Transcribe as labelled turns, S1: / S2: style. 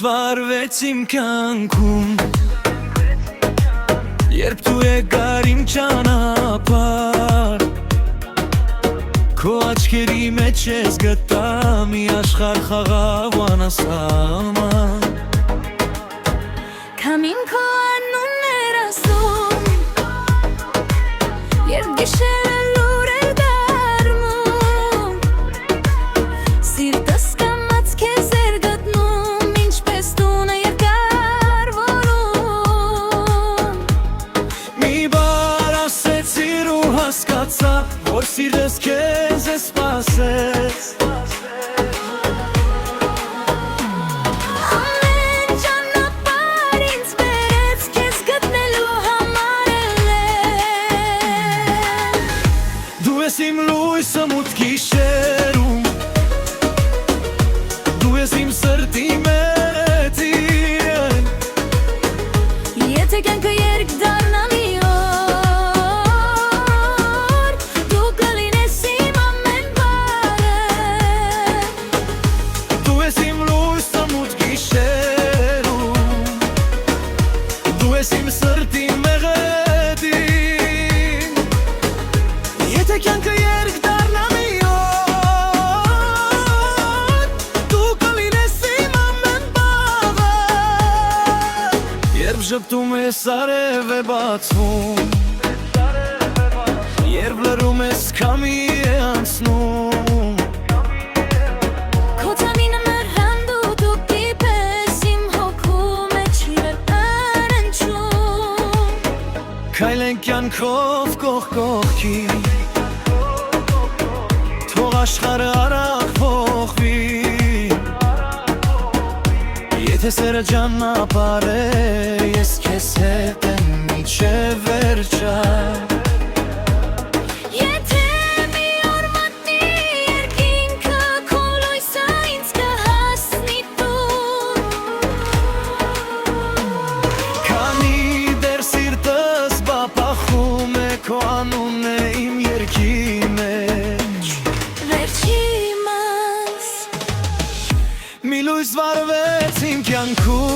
S1: վարվեց իմ կյանքում Երբ դու եկար իմ ճանապարհ Քո աչքերի մեջ ես գտա մի աշխարհ խաղաղ ու անասահման
S2: Քամին քո անունն էր ասում Երբ գիշերը լուր էր դառնում Սիրտս կամաց քեզ էր գտնում Ինչպես տունը երկար որում
S1: Մի բար ասեցիր ու հասկացա Որ սիրտս քեզ է սպասեց Իմ լույսը մութ գիշերում Դու ես իմ սրտի մետին
S2: Եթե կյանքը երկ դառնա մի օր Դու կլինես իմ ամեն բառը
S1: Դու ես իմ լույսը մութ գիշերում Դու ես իմ սրտի մեղեդին Եթե կյանքը երկ դառնա մի օր Դու կլինես իմ ամեն բառը Երբ ժպտում ես արև է բացվում Երբ լռում ես քամի է անցնում
S2: Քո թամինը մռանդու դու կիպես իմ հոգու մեջ անընչում
S1: Քայլենք կյանքով կողք կողքի Թող աշխարհը արագ փոխվի Եթե սերը ճանապարհ է Ես քեզ հետ եմ մինչև վերջը
S2: Եթե մի օր մատնի երկինքը Քո լույսը ինձ կհասնի տուն
S1: Քանի դեռ սիրտս բապախում է Քո անունն է իմ երգի մեջ
S2: Վերջիմս
S1: Մի լույս վարվեց իմ կյանքում